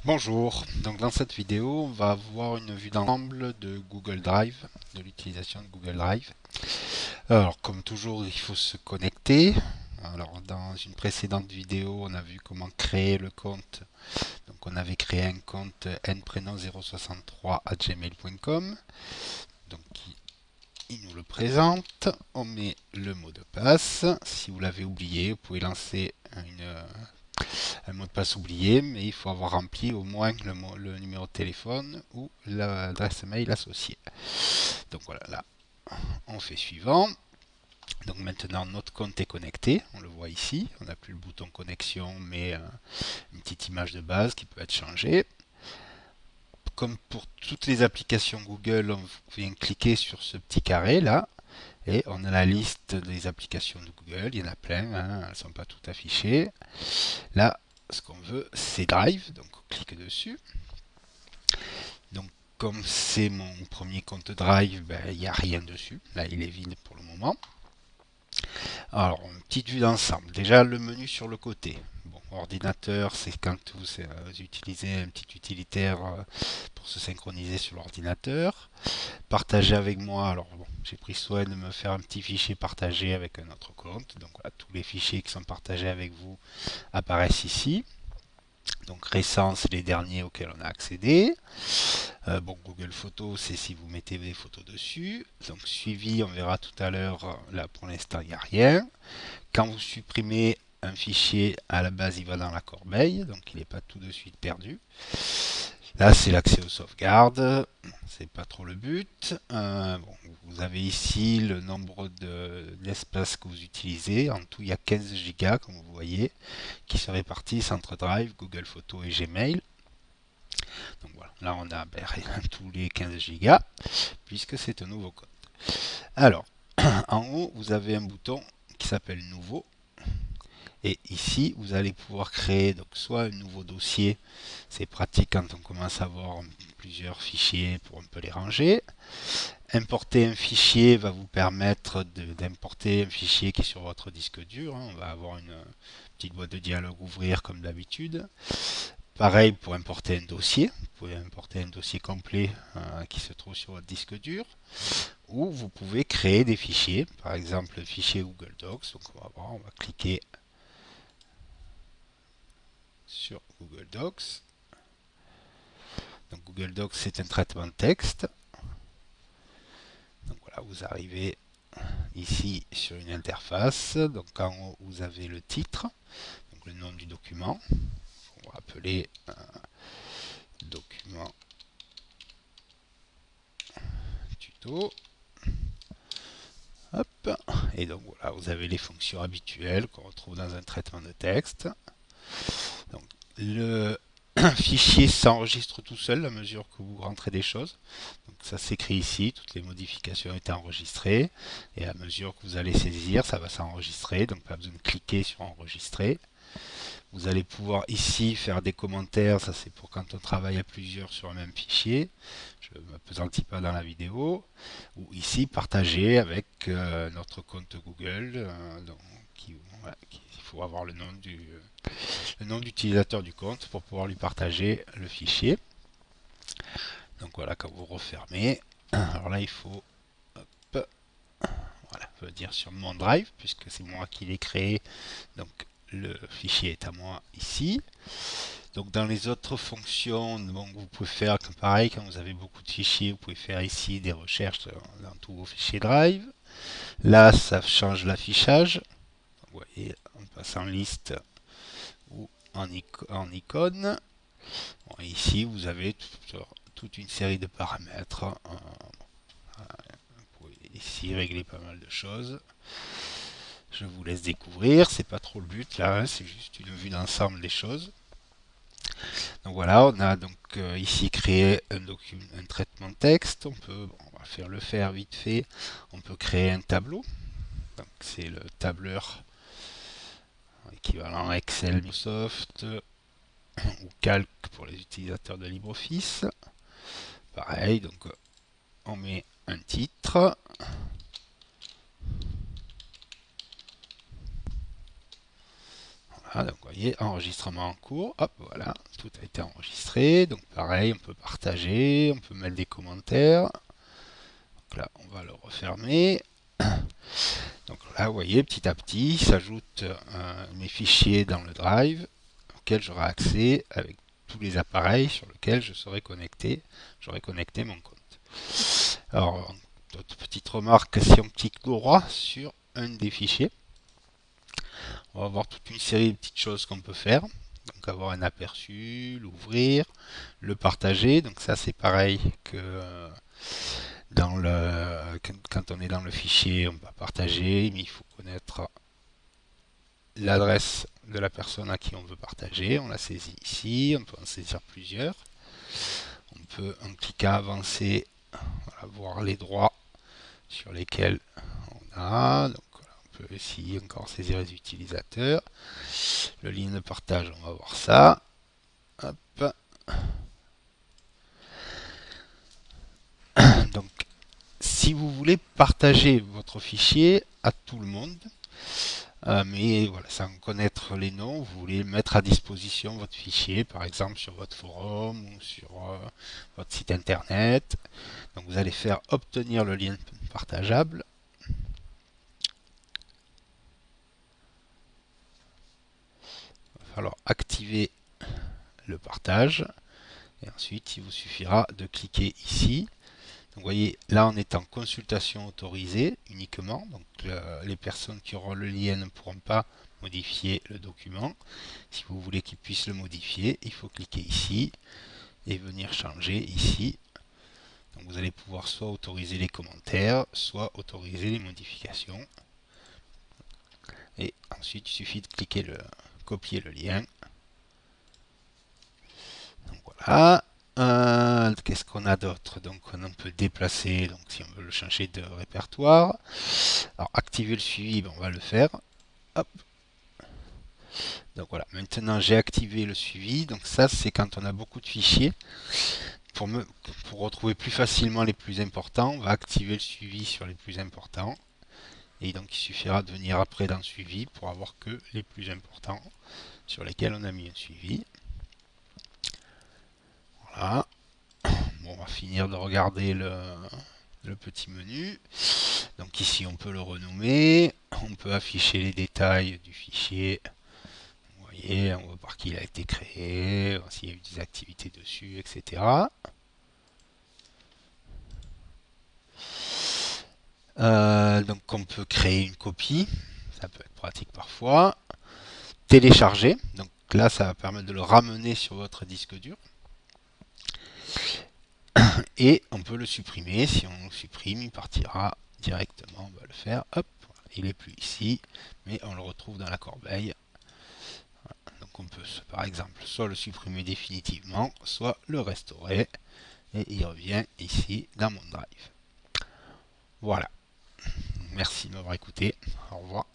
Bonjour, donc dans cette vidéo on va voir une vue d'ensemble de Google Drive, de l'utilisation de Google Drive. Alors comme toujours il faut se connecter. Alors dans une précédente vidéo on a vu comment créer le compte. Donc on avait créé un compte nprenom063@gmail.com. Donc il nous le présente, on met le mot de passe. Si vous l'avez oublié, vous pouvez lancer un mot de passe oublié, mais il faut avoir rempli au moins le numéro de téléphone ou l'adresse mail associée. Donc voilà, là, on fait suivant. Donc maintenant, notre compte est connecté, on le voit ici. On n'a plus le bouton connexion, mais une petite image de base qui peut être changée. Comme pour toutes les applications Google, on vient cliquer sur ce petit carré là, et on a la liste des applications de Google. Il y en a plein, hein, elles ne sont pas toutes affichées. Là, ce qu'on veut, c'est Drive, donc on clique dessus. Donc, comme c'est mon premier compte Drive, ben, il n'y a rien dessus. Là, il est vide pour le moment. Alors, une petite vue d'ensemble. Déjà, le menu sur le côté. Bon, ordinateur, c'est quand vous utilisez un petit utilitaire pour se synchroniser sur l'ordinateur. Partager avec moi. Alors, bon, j'ai pris soin de me faire un petit fichier partagé avec un autre compte. Donc, voilà, tous les fichiers qui sont partagés avec vous apparaissent ici. Donc récents, c'est les derniers auxquels on a accédé. Bon, Google Photos, c'est si vous mettez des photos dessus. Donc suivi, on verra tout à l'heure. Là, pour l'instant, il n'y a rien. Quand vous supprimez un fichier, à la base, il va dans la corbeille. Donc il n'est pas tout de suite perdu. Là, c'est l'accès aux sauvegardes. C'est pas trop le but. Bon, vous avez ici le nombre d'espace que vous utilisez. En tout, il y a 15 Go, comme vous voyez, qui se répartissent entre Drive, Google Photos et Gmail. Donc voilà, là on a tous les 15 Go, puisque c'est un nouveau code. Alors, en haut, vous avez un bouton qui s'appelle Nouveau. Et ici, vous allez pouvoir créer donc soit un nouveau dossier, c'est pratique quand on commence à avoir plusieurs fichiers pour un peu les ranger. Importer un fichier va vous permettre d'importer un fichier qui est sur votre disque dur. On va avoir une petite boîte de dialogue ouvrir comme d'habitude. Pareil pour importer un dossier. Vous pouvez importer un dossier complet qui se trouve sur votre disque dur. Ou vous pouvez créer des fichiers. Par exemple, le fichier Google Docs. Donc on va cliquer sur Google Docs. Donc Google Docs, c'est un traitement de texte. Donc voilà, vous arrivez ici sur une interface. Donc en haut, vous avez le titre, donc le nom du document. On va appeler document tuto. Hop. Et donc voilà, vous avez les fonctions habituelles qu'on retrouve dans un traitement de texte. Donc le fichier s'enregistre tout seul à mesure que vous rentrez des choses. Donc ça s'écrit ici, toutes les modifications ont été enregistrées. Et à mesure que vous allez saisir, ça va s'enregistrer. Donc pas besoin de cliquer sur enregistrer. Vous allez pouvoir ici faire des commentaires, ça c'est pour quand on travaille à plusieurs sur un même fichier. Je ne m'appesantis pas dans la vidéo. Ou ici partager avec notre compte Google. Il faut avoir le nom d'utilisateur du compte pour pouvoir lui partager le fichier. Donc voilà, quand vous refermez, alors là il faut, hop, voilà, je veux dire sur mon drive, puisque c'est moi qui l'ai créé, donc le fichier est à moi ici. Donc dans les autres fonctions, bon, vous pouvez faire comme pareil, quand vous avez beaucoup de fichiers, vous pouvez faire ici des recherches dans tous vos fichiers drive. Là, ça change l'affichage. Vous voyez, on passe en liste ou en icône. Bon, ici, vous avez toute une série de paramètres. Vous pouvez ici régler pas mal de choses. Je vous laisse découvrir, c'est pas trop le but là, hein, c'est juste une vue d'ensemble des choses. Donc voilà, on a donc ici créé un traitement de texte. On va le faire vite fait. On peut créer un tableau. Donc c'est le tableur équivalent Excel Microsoft ou Calc pour les utilisateurs de LibreOffice. Pareil, donc on met un titre. Voilà, donc vous voyez, enregistrement en cours, hop, voilà, tout a été enregistré. Donc pareil, on peut partager, on peut mettre des commentaires. Donc là, on va le refermer. Donc là, vous voyez, petit à petit, s'ajoutent mes fichiers dans le Drive, auquel j'aurai accès avec tous les appareils sur lesquels je serai connecté, j'aurai connecté mon compte. Alors, d'autres petites remarques, si on clique droit sur un des fichiers, on va avoir toute une série de petites choses qu'on peut faire. Donc avoir un aperçu, l'ouvrir, le partager. Donc ça c'est pareil que quand on est dans le fichier, on va partager, mais il faut connaître l'adresse de la personne à qui on veut partager. On la saisit ici, on peut en saisir plusieurs. On peut, en cliquant avancer, voilà, voir les droits sur lesquels on a. Donc voilà, on peut ici encore saisir les utilisateurs. Le lien de partage, on va voir ça. Hop. Donc, si vous voulez partager votre fichier à tout le monde, mais voilà, sans connaître les noms, vous voulez mettre à disposition votre fichier, par exemple sur votre forum ou sur votre site internet. Donc vous allez faire obtenir le lien partageable. Il va falloir activer le partage. Et ensuite, il vous suffira de cliquer ici. Donc, vous voyez, là, on est en consultation autorisée uniquement. Donc, les personnes qui auront le lien ne pourront pas modifier le document. Si vous voulez qu'ils puissent le modifier, il faut cliquer ici et venir changer ici. Donc, vous allez pouvoir soit autoriser les commentaires, soit autoriser les modifications. Et ensuite, il suffit de cliquer copier le lien. Donc, voilà. Qu'est-ce qu'on a d'autre? Donc on peut déplacer, donc si on veut le changer de répertoire. Alors activer le suivi, ben, on va le faire. Hop. Donc voilà, maintenant j'ai activé le suivi. Donc ça c'est quand on a beaucoup de fichiers. Pour retrouver plus facilement les plus importants, on va activer le suivi sur les plus importants. Et donc il suffira de venir après dans le suivi pour avoir que les plus importants sur lesquels on a mis un suivi. Voilà. Bon, on va finir de regarder le petit menu. Donc ici on peut le renommer, on peut afficher les détails du fichier. Vous voyez, on voit par qui il a été créé, s'il y a eu des activités dessus, etc. Donc on peut créer une copie, ça peut être pratique parfois. Télécharger, donc là ça va permettre de le ramener sur votre disque dur. Et on peut le supprimer, si on le supprime, il partira directement, on va le faire, hop, il n'est plus ici, mais on le retrouve dans la corbeille. Donc on peut par exemple soit le supprimer définitivement, soit le restaurer, et il revient ici dans mon drive. Voilà, merci de m'avoir écouté, au revoir.